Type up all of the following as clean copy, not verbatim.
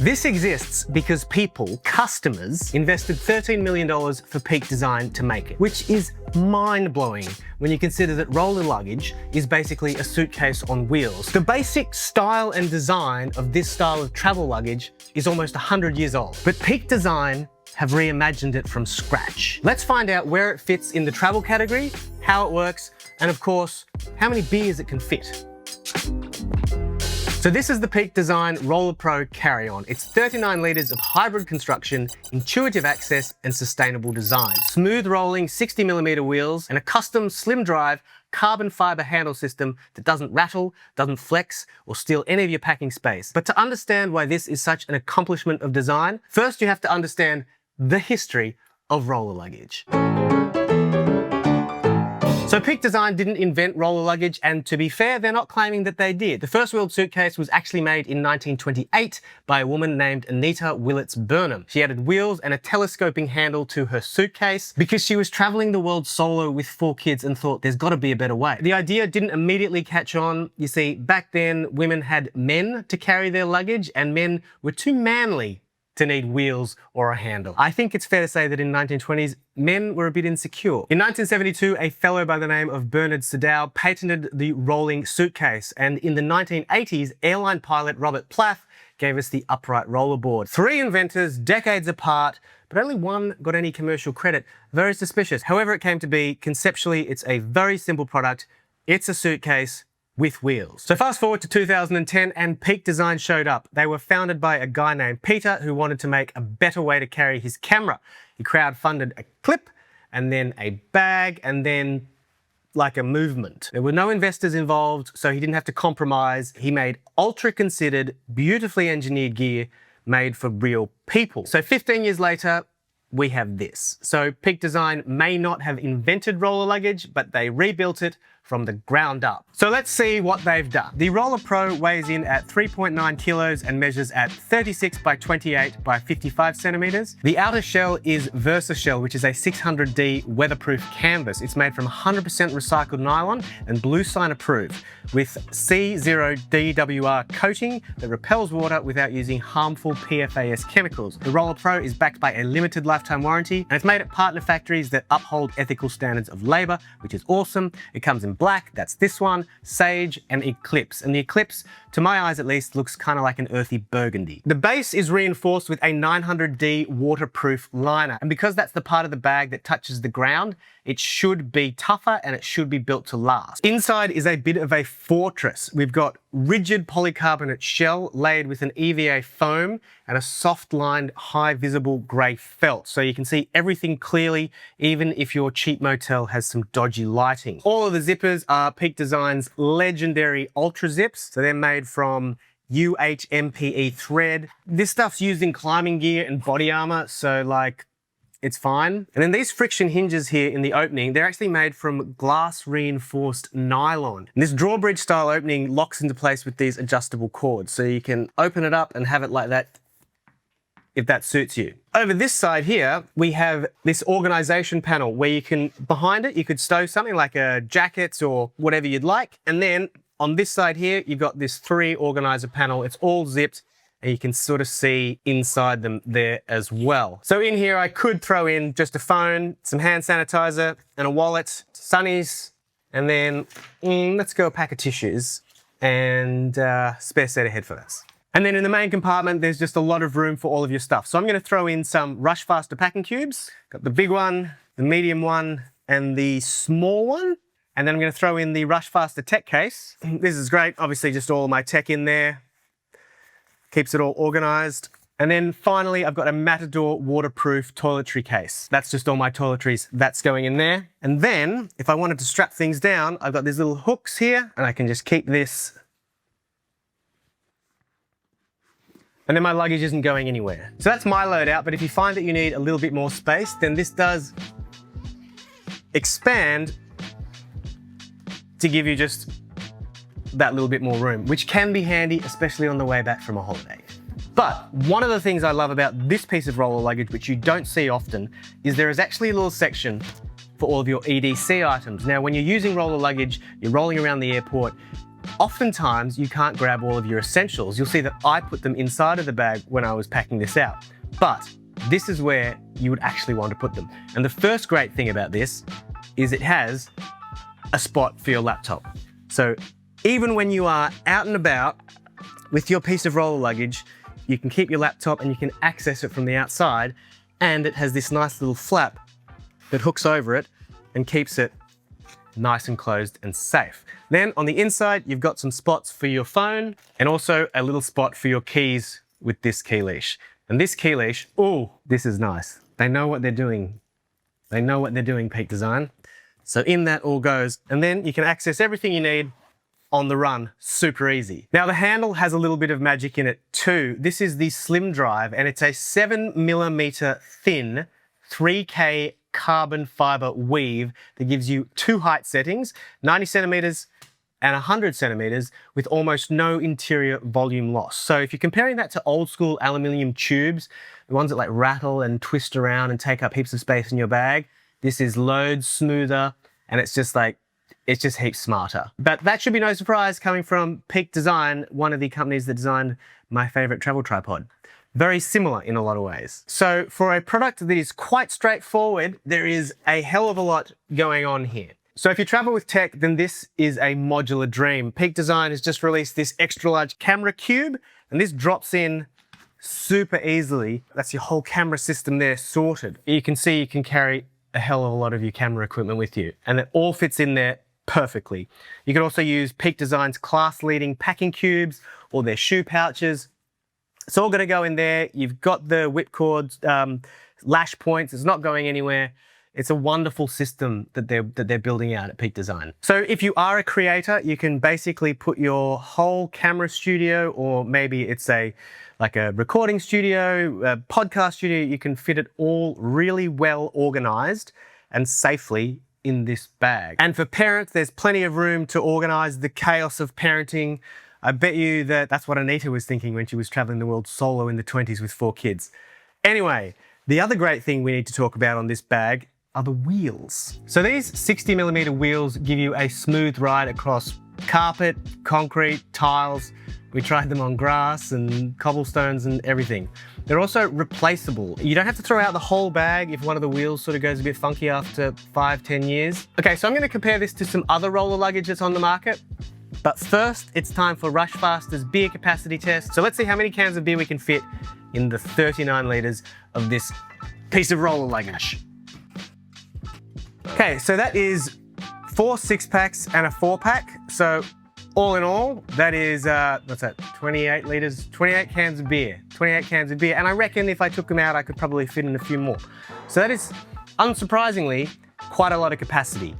This exists because people, customers, invested $13 million for Peak Design to make it, which is mind-blowing when you consider that roller luggage is basically a suitcase on wheels. The basic style and design of this style of travel luggage is almost 100 years old, but Peak Design have reimagined it from scratch. Let's find out where it fits in the travel category, how it works, and of course, how many beers it can fit. So this is the Peak Design Roller Pro Carry-On. It's 39 litres of hybrid construction, intuitive access, and sustainable design. Smooth rolling 60mm wheels and a custom slim drive carbon fibre handle system that doesn't rattle, doesn't flex, or steal any of your packing space. But to understand why this is such an accomplishment of design, first you have to understand the history of roller luggage. So Peak Design didn't invent roller luggage, and to be fair, they're not claiming that they did. The first wheeled suitcase was actually made in 1928 by a woman named Anita Willits Burnham. She added wheels and a telescoping handle to her suitcase because she was traveling the world solo with 4 kids and thought there's got to be a better way. The idea didn't immediately catch on. You see, back then, women had men to carry their luggage and men were too manly to need wheels or a handle. I think it's fair to say that in the 1920s, men were a bit insecure. In 1972, a fellow by the name of Bernard Sadow patented the rolling suitcase, and in the 1980s, airline pilot Robert Plath gave us the upright rollerboard. 3 inventors, decades apart, but only one got any commercial credit. Very suspicious. However it came to be, conceptually, it's a very simple product. It's a suitcase with wheels. So fast forward to 2010 and Peak Design showed up. They were founded by a guy named Peter who wanted to make a better way to carry his camera. He crowdfunded a clip and then a bag and then like a movement. There were no investors involved, so he didn't have to compromise. He made ultra considered, beautifully engineered gear made for real people. So 15 years later, we have this. So Peak Design may not have invented roller luggage, but they rebuilt it from the ground up. So let's see what they've done. The Roller Pro weighs in at 3.9 kilos and measures at 36 by 28 by 55 centimeters. The outer shell is VersaShell, which is a 600D weatherproof canvas. It's made from 100% recycled nylon and Blue Sign approved, with C0DWR coating that repels water without using harmful PFAS chemicals. The Roller Pro is backed by a limited lifetime warranty, and it's made at partner factories that uphold ethical standards of labor, which is awesome. It comes in black, that's this one, sage, and eclipse. And the eclipse, to my eyes at least, looks kind of like an earthy burgundy. The base is reinforced with a 900D waterproof liner. And because that's the part of the bag that touches the ground, it should be tougher and it should be built to last. Inside is a bit of a fortress. We've got rigid polycarbonate shell laid with an EVA foam and a soft-lined, high-visible grey felt, so you can see everything clearly, even if your cheap motel has some dodgy lighting. All of the zippers are Peak Design's legendary Ultra Zips, so they're made from UHMPE thread. This stuff's used in climbing gear and body armor, so like, it's fine. And then these friction hinges here in the opening, they're actually made from glass reinforced nylon. And this drawbridge style opening locks into place with these adjustable cords. So you can open it up and have it like that if that suits you. Over this side here, we have this organization panel where you can, behind it, you could stow something like a jackets or whatever you'd like. And then on this side here, you've got this 3 organizer panel. It's all zipped, and you can sort of see inside them there as well. So in here, I could throw in just a phone, some hand sanitizer, and a wallet, sunnies, and then let's go a pack of tissues and spare set of headphones. And then in the main compartment, there's just a lot of room for all of your stuff. So I'm gonna throw in some Rushfaster packing cubes. Got the big one, the medium one, and the small one. And then I'm gonna throw in the Rushfaster tech case. This is great, obviously just all my tech in there. Keeps it all organized. And then finally, I've got a Matador waterproof toiletry case. That's just all my toiletries. That's going in there. And then if I wanted to strap things down, I've got these little hooks here and I can just keep this. And then my luggage isn't going anywhere. So that's my loadout, but if you find that you need a little bit more space, then this does expand to give you just that little bit more room, which can be handy, especially on the way back from a holiday. But one of the things I love about this piece of roller luggage, which you don't see often, is there is actually a little section for all of your EDC items. Now, when you're using roller luggage, you're rolling around the airport, oftentimes you can't grab all of your essentials. You'll see that I put them inside of the bag when I was packing this out. But this is where you would actually want to put them. And the first great thing about this is it has a spot for your laptop. So even when you are out and about with your piece of roller luggage, you can keep your laptop and you can access it from the outside, and it has this nice little flap that hooks over it and keeps it nice and closed and safe. Then on the inside, you've got some spots for your phone and also a little spot for your keys with this key leash. And this key leash, oh, this is nice. They know what they're doing. They know what they're doing, Peak Design. So in that all goes, and then you can access everything you need on the run, super easy. Now the handle has a little bit of magic in it too. This is the Slim Drive, and it's a 7mm thin 3K carbon fiber weave that gives you two height settings, 90 centimeters and 100 centimeters, with almost no interior volume loss. So if you're comparing that to old school aluminium tubes, the ones that like rattle and twist around and take up heaps of space in your bag, this is loads smoother, and it's just heaps smarter. But that should be no surprise coming from Peak Design, one of the companies that designed my favorite travel tripod. Very similar in a lot of ways. So for a product that is quite straightforward, there is a hell of a lot going on here. So if you travel with tech, then this is a modular dream. Peak Design has just released this extra large camera cube, and this drops in super easily. That's your whole camera system there sorted. You can see you can carry a hell of a lot of your camera equipment with you, and it all fits in there perfectly. You can also use Peak Design's class-leading packing cubes or their shoe pouches. It's all going to go in there. You've got the whipcord lash points. It's not going anywhere. It's a wonderful system that they're building out at Peak Design. So if you are a creator, you can basically put your whole camera studio, or maybe it's like a recording studio, a podcast studio, you can fit it all really well organized and safely in this bag. And for parents, there's plenty of room to organize the chaos of parenting. I bet you that's what Anita was thinking when she was traveling the world solo in the 20s with 4 kids. Anyway, the other great thing we need to talk about on this bag are the wheels. So these 60mm wheels give you a smooth ride across carpet, concrete, tiles. We tried them on grass and cobblestones and everything. They're also replaceable. You don't have to throw out the whole bag if one of the wheels sort of goes a bit funky after 5-10 years. Okay, so I'm gonna compare this to some other roller luggage that's on the market. But first, it's time for Rushfaster's beer capacity test. So let's see how many cans of beer we can fit in the 39 litres of this piece of roller luggage. Okay, so that is 4 6-packs and a 4-pack. So all in all, that is, what's that, 28 litres, 28 cans of beer. 28 cans of beer, and I reckon if I took them out, I could probably fit in a few more. So that is, unsurprisingly, quite a lot of capacity.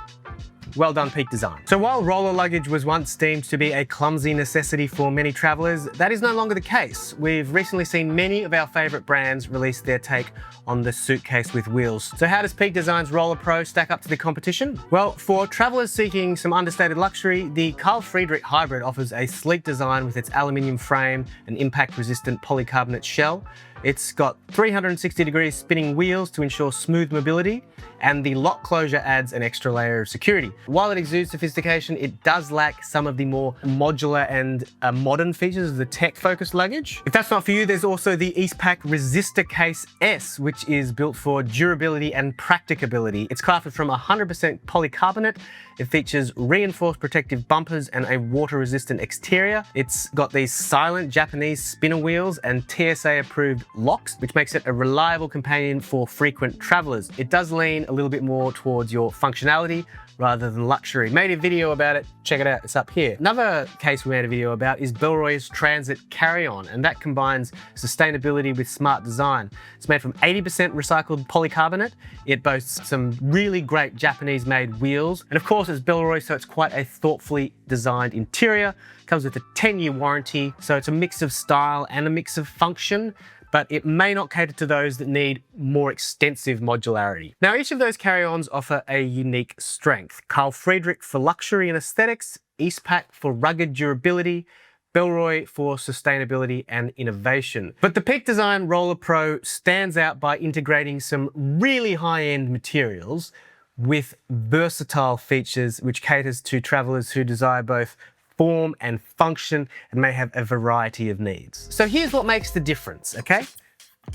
Well done, Peak Design. So while roller luggage was once deemed to be a clumsy necessity for many travelers, that is no longer the case. We've recently seen many of our favorite brands release their take on the suitcase with wheels. So how does Peak Design's Roller Pro stack up to the competition? Well, for travelers seeking some understated luxury, the Friedrik Hybrid offers a sleek design with its aluminium frame and impact-resistant polycarbonate shell. It's got 360-degree spinning wheels to ensure smooth mobility, and the lock closure adds an extra layer of security. While it exudes sophistication, it does lack some of the more modular and modern features of the tech-focused luggage. If that's not for you, there's also the Eastpak Resistor Case S, which is built for durability and practicability. It's crafted from 100% polycarbonate. It features reinforced protective bumpers and a water-resistant exterior. It's got these silent Japanese spinner wheels and TSA-approved locks, which makes it a reliable companion for frequent travelers. It does lean a little bit more towards your functionality rather than luxury. Made a video about it, check it out, it's up here. Another case we made a video about is Bellroy's Transit Carry-On, and that combines sustainability with smart design. It's made from 80% recycled polycarbonate. It boasts some really great Japanese-made wheels, and of course it's Bellroy, so it's quite a thoughtfully designed interior. It comes with a 10-year warranty, so it's a mix of style and a mix of function, but it may not cater to those that need more extensive modularity. Now, each of those carry-ons offer a unique strength. Friedrik for luxury and aesthetics, Eastpak for rugged durability, Bellroy for sustainability and innovation. But the Peak Design Roller Pro stands out by integrating some really high-end materials with versatile features which caters to travelers who desire both form and function and may have a variety of needs. So here's what makes the difference, okay?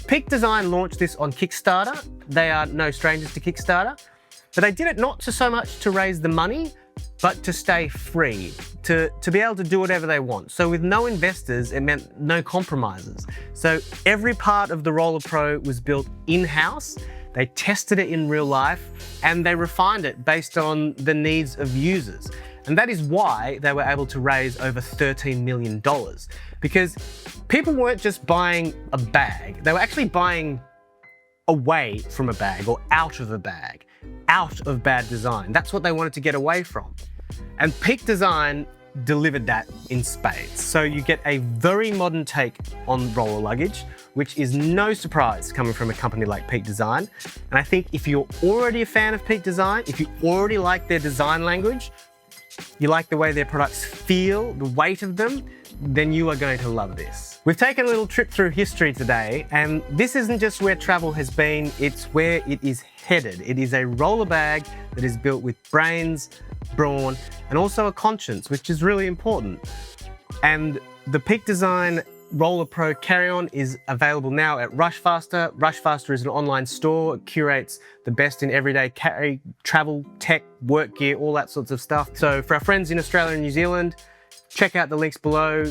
Peak Design launched this on Kickstarter. They are no strangers to Kickstarter, but they did it not so much to raise the money, but to stay free, to be able to do whatever they want. So with no investors, it meant no compromises. So every part of the Roller Pro was built in-house. They tested it in real life and they refined it based on the needs of users. And that is why they were able to raise over $13 million, because people weren't just buying a bag, they were actually buying away from a bag or out of a bag, out of bad design. That's what they wanted to get away from. And Peak Design delivered that in spades. So you get a very modern take on roller luggage, which is no surprise coming from a company like Peak Design. And I think if you're already a fan of Peak Design, if you already like their design language, you like the way their products feel, the weight of them, then you are going to love this. We've taken a little trip through history today, and this isn't just where travel has been, it's where it is headed. It is a roller bag that is built with brains, brawn, and also a conscience, which is really important. And the Peak Design Roller Pro carry-on is available now at Rushfaster. Rushfaster is an online store. It curates the best in everyday carry, travel, tech, work gear, all that sorts of stuff. So for our friends in Australia and New Zealand, check out the links below.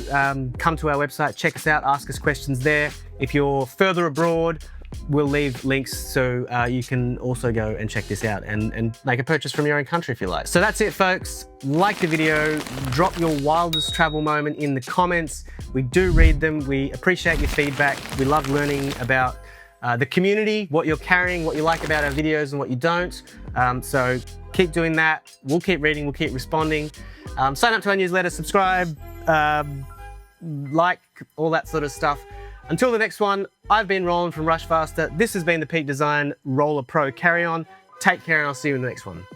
Come to our website, check us out, ask us questions there. If you're further abroad, we'll leave links so you can also go and check this out and make a purchase from your own country if you like. So that's it, folks. Like the video, drop your wildest travel moment in the comments. We do read them. We appreciate your feedback. We love learning about the community, what you're carrying, what you like about our videos and what you don't. So keep doing that. We'll keep reading, we'll keep responding. Sign up to our newsletter, subscribe, like, all that sort of stuff. Until the next one, I've been Roland from Rushfaster. This has been the Peak Design Roller Pro Carry-On. Take care and I'll see you in the next one.